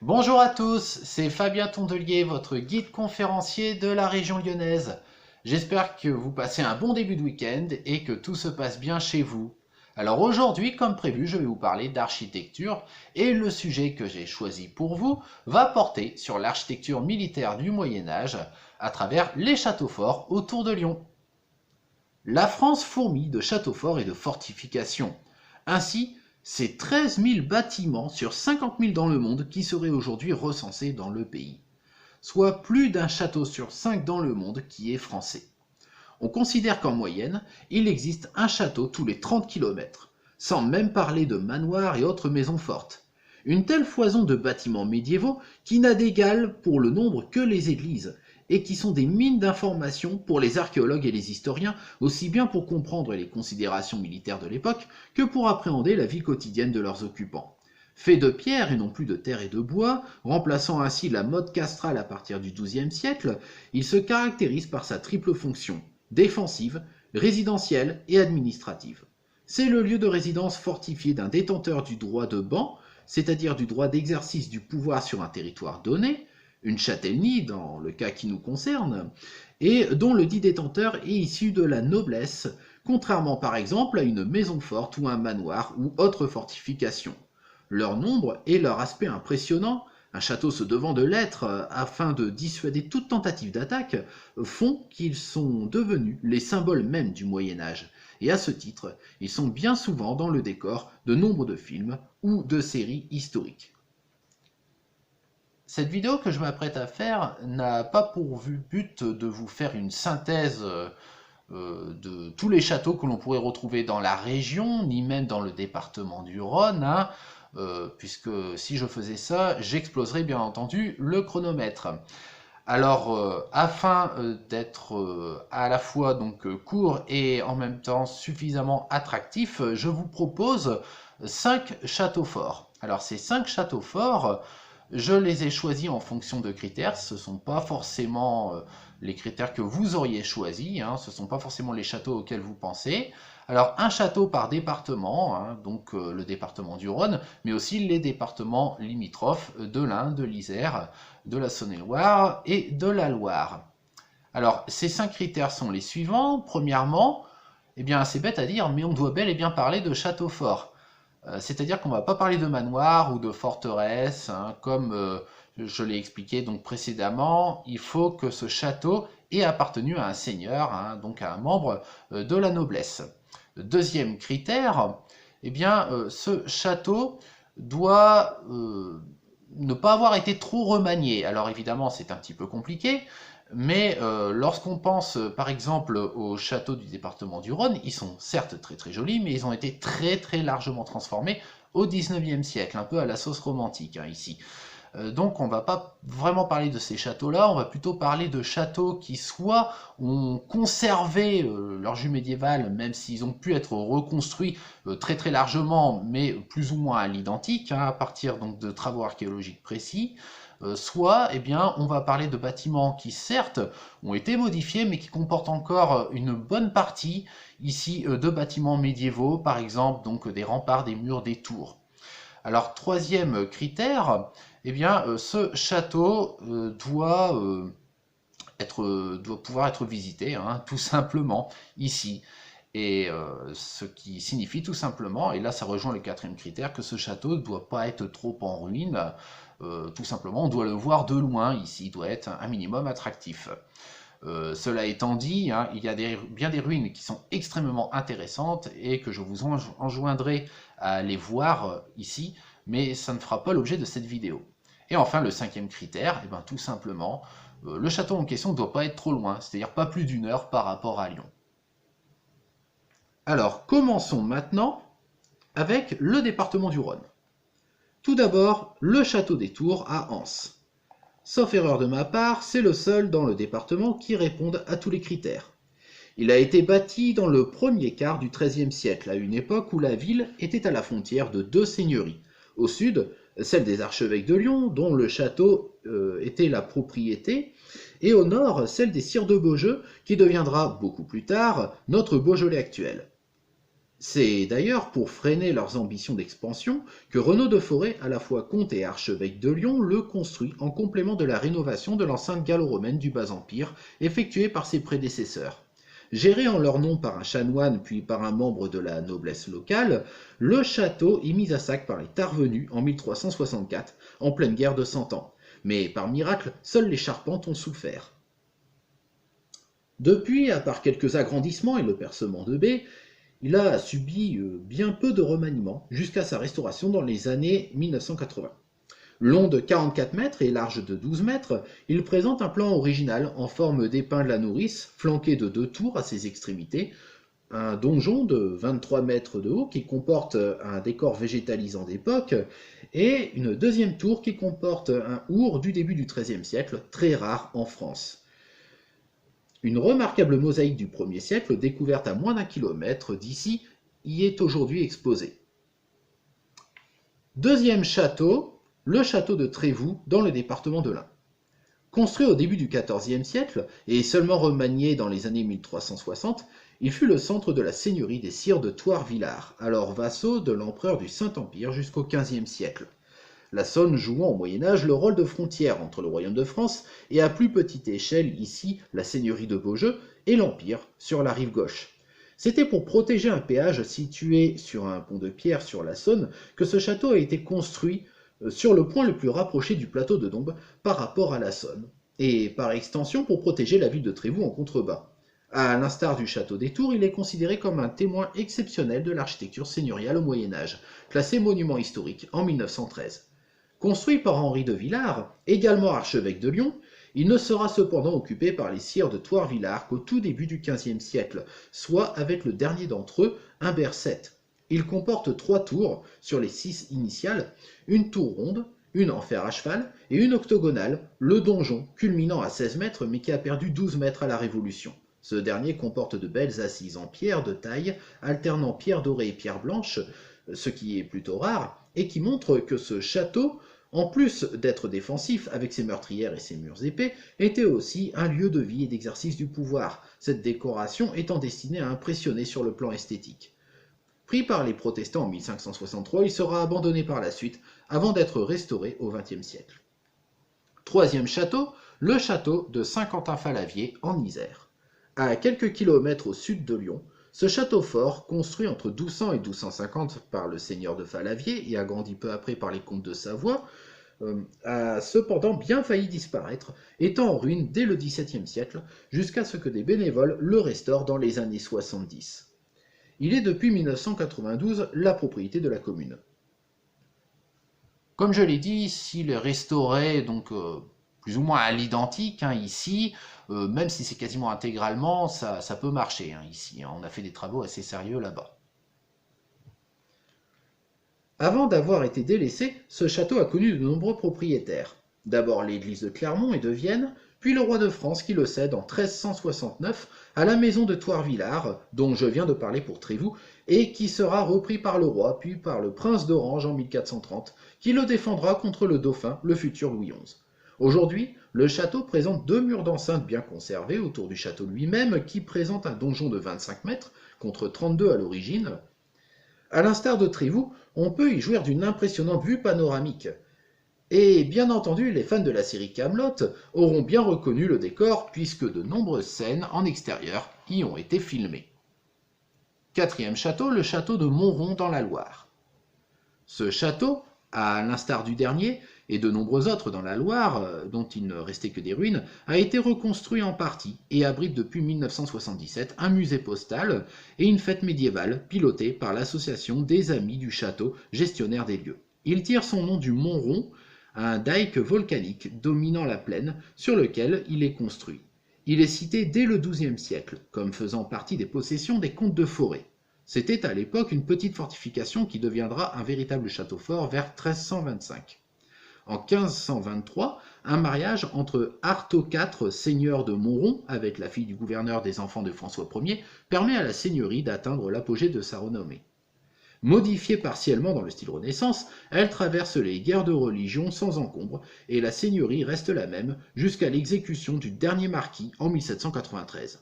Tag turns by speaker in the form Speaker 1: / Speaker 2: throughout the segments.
Speaker 1: Bonjour à tous, c'est Fabien Tondelier, votre guide conférencier de la région lyonnaise. J'espère que vous passez un bon début de week-end et que tout se passe bien chez vous. Alors aujourd'hui, comme prévu, je vais vous parler d'architecture et le sujet que j'ai choisi pour vous va porter sur l'architecture militaire du Moyen Âge à travers les châteaux forts autour de Lyon. La France fourmille de châteaux forts et de fortifications. Ainsi, c'est 13 000 bâtiments sur 50 000 dans le monde qui seraient aujourd'hui recensés dans le pays, soit plus d'un château sur 5 dans le monde qui est français. On considère qu'en moyenne, il existe un château tous les 30 km, sans même parler de manoirs et autres maisons fortes. Une telle foison de bâtiments médiévaux qui n'a d'égal pour le nombre que les églises, et qui sont des mines d'informations pour les archéologues et les historiens, aussi bien pour comprendre les considérations militaires de l'époque que pour appréhender la vie quotidienne de leurs occupants. Fait de pierre et non plus de terre et de bois, remplaçant ainsi la mode castrale à partir du XIIe siècle, il se caractérise par sa triple fonction, défensive, résidentielle et administrative. C'est le lieu de résidence fortifié d'un détenteur du droit de ban, c'est-à-dire du droit d'exercice du pouvoir sur un territoire donné, une châtellenie dans le cas qui nous concerne, et dont le dit détenteur est issu de la noblesse, contrairement par exemple à une maison forte ou un manoir ou autre fortification. Leur nombre et leur aspect impressionnant, un château se devant de l'être afin de dissuader toute tentative d'attaque, font qu'ils sont devenus les symboles mêmes du Moyen Âge, et à ce titre, ils sont bien souvent dans le décor de nombre de films ou de séries historiques. Cette vidéo que je m'apprête à faire n'a pas pour but de vous faire une synthèse de tous les châteaux que l'on pourrait retrouver dans la région, ni même dans le département du Rhône, hein, puisque si je faisais ça, j'exploserais bien entendu le chronomètre. Alors, afin d'être à la fois donc court et en même temps suffisamment attractif, je vous propose 5 châteaux forts. Alors, ces 5 châteaux forts, je les ai choisis en fonction de critères. Ce ne sont pas forcément les critères que vous auriez choisis, hein, ce ne sont pas forcément les châteaux auxquels vous pensez. Alors, un château par département, hein, donc le département du Rhône, mais aussi les départements limitrophes de l'Ain, de l'Isère, de la Saône-et-Loire et de la Loire. Alors, ces 5 critères sont les suivants. Premièrement, eh bien, c'est bête à dire, mais on doit bel et bien parler de château fort. C'est-à-dire qu'on ne va pas parler de manoir ou de forteresse, hein, comme je l'ai expliqué donc précédemment. Il faut que ce château ait appartenu à un seigneur, hein, donc à un membre de la noblesse. Deuxième critère, eh bien, ce château doit ne pas avoir été trop remanié. Alors évidemment, c'est un petit peu compliqué, mais lorsqu'on pense par exemple aux châteaux du département du Rhône, ils sont certes très très jolis, mais ils ont été très très largement transformés au XIXe siècle, un peu à la sauce romantique hein, ici. Donc on ne va pas vraiment parler de ces châteaux-là, on va plutôt parler de châteaux qui soit ont conservé leur jus médiéval, même s'ils ont pu être reconstruits très très largement, mais plus ou moins à l'identique, hein, à partir donc de travaux archéologiques précis. Soit, eh bien, on va parler de bâtiments qui certes ont été modifiés, mais qui comportent encore une bonne partie ici de bâtiments médiévaux, par exemple donc des remparts, des murs, des tours. Alors, troisième critère, eh bien, ce château doit pouvoir être visité, hein, tout simplement, ici. Et ce qui signifie tout simplement, et là ça rejoint le quatrième critère, que ce château ne doit pas être trop en ruine. Tout simplement, on doit le voir de loin ici, il doit être un minimum attractif. Cela étant dit, hein, il y a bien des ruines qui sont extrêmement intéressantes et que je vous enjoindrai à les voir ici, mais ça ne fera pas l'objet de cette vidéo. Et enfin, le cinquième critère, eh ben, tout simplement, le château en question ne doit pas être trop loin, c'est-à-dire pas plus d'une heure par rapport à Lyon. Alors, commençons maintenant avec le département du Rhône. Tout d'abord, le château des Tours à Anse. Sauf erreur de ma part, c'est le seul dans le département qui réponde à tous les critères. Il a été bâti dans le premier quart du XIIIe siècle, à une époque où la ville était à la frontière de deux seigneuries. Au sud, celle des archevêques de Lyon, dont le château était la propriété, et au nord, celle des sires de Beaujeu, qui deviendra beaucoup plus tard notre Beaujolais actuel. C'est d'ailleurs pour freiner leurs ambitions d'expansion que Renaud de Forêt, à la fois comte et archevêque de Lyon, le construit en complément de la rénovation de l'enceinte gallo-romaine du Bas-Empire, effectuée par ses prédécesseurs. Géré en leur nom par un chanoine puis par un membre de la noblesse locale, le château est mis à sac par les Tarvenus en 1364, en pleine guerre de Cent Ans. Mais par miracle, seuls les Charpentes ont souffert. Depuis, à part quelques agrandissements et le percement de baies, il a subi bien peu de remaniements jusqu'à sa restauration dans les années 1980. Long de 44 mètres et large de 12 mètres, il présente un plan original en forme d'épin de la nourrice, flanqué de 2 tours à ses extrémités, un donjon de 23 mètres de haut qui comporte un décor végétalisant d'époque, et une deuxième tour qui comporte un our du début du XIIIe siècle, très rare en France. Une remarquable mosaïque du 1er siècle, découverte à moins d'1 kilomètre d'ici, y est aujourd'hui exposée. Deuxième château, le château de Trévoux, dans le département de l'Ain. Construit au début du XIVe siècle et seulement remanié dans les années 1360, il fut le centre de la seigneurie des sires de Thouars-Villars, alors vassaux de l'empereur du Saint-Empire jusqu'au XVe siècle. La Saône jouant au Moyen-Âge le rôle de frontière entre le royaume de France et à plus petite échelle ici la seigneurie de Beaujeu et l'Empire sur la rive gauche. C'était pour protéger un péage situé sur un pont de pierre sur la Saône que ce château a été construit sur le point le plus rapproché du plateau de Dombes par rapport à la Saône, et par extension pour protéger la ville de Trévoux en contrebas. À l'instar du château des Tours, il est considéré comme un témoin exceptionnel de l'architecture seigneuriale au Moyen-Âge, classé monument historique en 1913. Construit par Henri de Villars, également archevêque de Lyon, il ne sera cependant occupé par les sires de Thouars-Villars qu'au tout début du XVe siècle, soit avec le dernier d'entre eux, Humbert VII. Il comporte 3 tours sur les 6 initiales, une tour ronde, une en fer à cheval et une octogonale, le donjon, culminant à 16 mètres mais qui a perdu 12 mètres à la Révolution. Ce dernier comporte de belles assises en pierre de taille, alternant pierre dorée et pierre blanche, ce qui est plutôt rare, et qui montre que ce château, en plus d'être défensif avec ses meurtrières et ses murs épais, était aussi un lieu de vie et d'exercice du pouvoir, cette décoration étant destinée à impressionner sur le plan esthétique. Pris par les protestants en 1563, il sera abandonné par la suite, avant d'être restauré au XXe siècle. Troisième château, le château de Saint-Quentin-Falavier en Isère. À quelques kilomètres au sud de Lyon, ce château fort, construit entre 1200 et 1250 par le seigneur de Falavier et agrandi peu après par les comtes de Savoie, a cependant bien failli disparaître, étant en ruine dès le XVIIe siècle, jusqu'à ce que des bénévoles le restaurent dans les années 70. Il est depuis 1992 la propriété de la commune. Comme je l'ai dit, s'il est restauré donc plus ou moins à l'identique ici, même si c'est quasiment intégralement, ça peut marcher ici. On a fait des travaux assez sérieux là-bas. Avant d'avoir été délaissé, ce château a connu de nombreux propriétaires. D'abord l'église de Clermont et de Vienne, puis le roi de France qui le cède en 1369 à la maison de Thouars-Villars, dont je viens de parler pour Trévoux, et qui sera repris par le roi puis par le prince d'Orange en 1430, qui le défendra contre le dauphin, le futur Louis XI. Aujourd'hui, le château présente 2 murs d'enceinte bien conservés autour du château lui-même, qui présente un donjon de 25 mètres, contre 32 à l'origine. À l'instar de Trévoux, on peut y jouir d'une impressionnante vue panoramique. Et bien entendu, les fans de la série Kaamelott auront bien reconnu le décor puisque de nombreuses scènes en extérieur y ont été filmées. Quatrième château, le château de Montrond dans la Loire. Ce château, à l'instar du dernier et de nombreux autres dans la Loire, dont il ne restait que des ruines, a été reconstruit en partie et abrite depuis 1977 un musée postal et une fête médiévale pilotée par l'association des Amis du Château, gestionnaire des lieux. Il tire son nom du Montrond, un dike volcanique dominant la plaine sur lequel il est construit. Il est cité dès le XIIe siècle, comme faisant partie des possessions des comtes de Forêt. C'était à l'époque une petite fortification qui deviendra un véritable château fort vers 1325. En 1523, un mariage entre Artaud IV, seigneur de Montrond, avec la fille du gouverneur des enfants de François Ier, permet à la seigneurie d'atteindre l'apogée de sa renommée. Modifiée partiellement dans le style Renaissance, elle traverse les guerres de religion sans encombre et la seigneurie reste la même jusqu'à l'exécution du dernier marquis en 1793.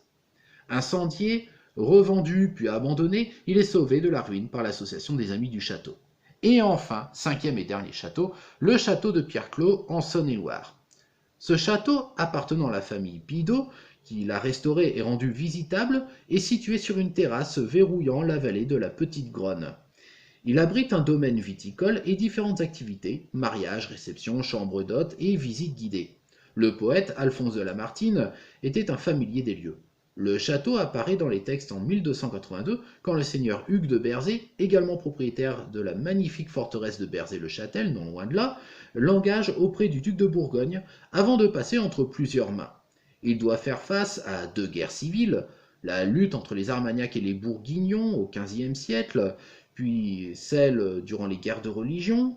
Speaker 1: Incendiée Revendu puis abandonné, il est sauvé de la ruine par l'association des Amis du Château. Et enfin, cinquième et dernier château, le château de Pierre-Clos en Saône-et-Loire. Ce château, appartenant à la famille Bidot, qui l'a restauré et rendu visitable, est situé sur une terrasse verrouillant la vallée de la Petite Gronne. Il abrite un domaine viticole et différentes activités, mariages, réceptions, chambres d'hôtes et visites guidées. Le poète Alphonse de Lamartine était un familier des lieux. Le château apparaît dans les textes en 1282 quand le seigneur Hugues de Berzé, également propriétaire de la magnifique forteresse de Berzé-le-Châtel, non loin de là, l'engage auprès du duc de Bourgogne avant de passer entre plusieurs mains. Il doit faire face à deux guerres civiles, la lutte entre les Armagnacs et les Bourguignons au XVe siècle, puis celle durant les guerres de religion,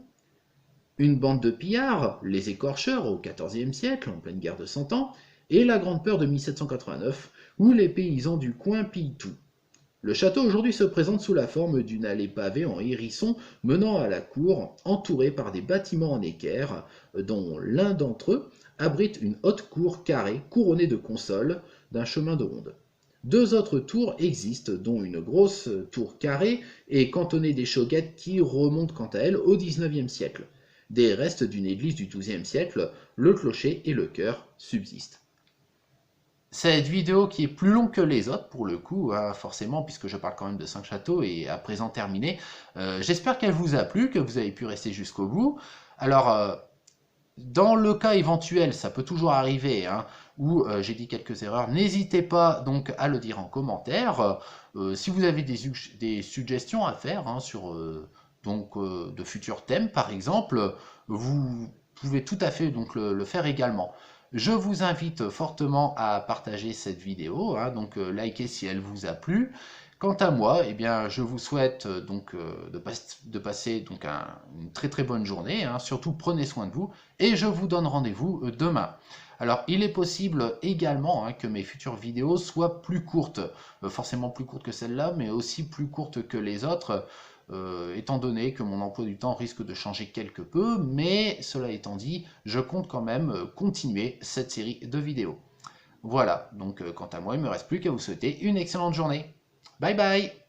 Speaker 1: une bande de pillards, les écorcheurs au XIVe siècle, en pleine guerre de Cent Ans, et la Grande Peur de 1789, où les paysans du coin pillent tout. Le château aujourd'hui se présente sous la forme d'une allée pavée en hérisson menant à la cour, entourée par des bâtiments en équerre, dont l'un d'entre eux abrite une haute cour carrée couronnée de consoles d'un chemin de ronde. Deux autres tours existent, dont une grosse tour carrée et cantonnée d'échauguettes qui remontent quant à elles au XIXe siècle. Des restes d'une église du XIIe siècle, le clocher et le chœur subsistent. Cette vidéo qui est plus longue que les autres pour le coup, hein, forcément, puisque je parle quand même de 5 châteaux et à présent terminée. J'espère qu'elle vous a plu, que vous avez pu rester jusqu'au bout. Alors, dans le cas éventuel, ça peut toujours arriver, hein, où j'ai dit quelques erreurs, n'hésitez pas donc à le dire en commentaire. Si vous avez des suggestions à faire hein, sur de futurs thèmes par exemple, vous pouvez tout à fait donc le faire également. Je vous invite fortement à partager cette vidéo, hein, donc likez si elle vous a plu. Quant à moi, eh bien, je vous souhaite de passer donc une très très bonne journée. Hein. Surtout prenez soin de vous et je vous donne rendez-vous demain. Alors, il est possible également hein, que mes futures vidéos soient plus courtes, forcément plus courtes que celle-là, mais aussi plus courtes que les autres, étant donné que mon emploi du temps risque de changer quelque peu, mais cela étant dit, je compte quand même continuer cette série de vidéos. Voilà, donc quant à moi, il ne me reste plus qu'à vous souhaiter une excellente journée. Bye bye!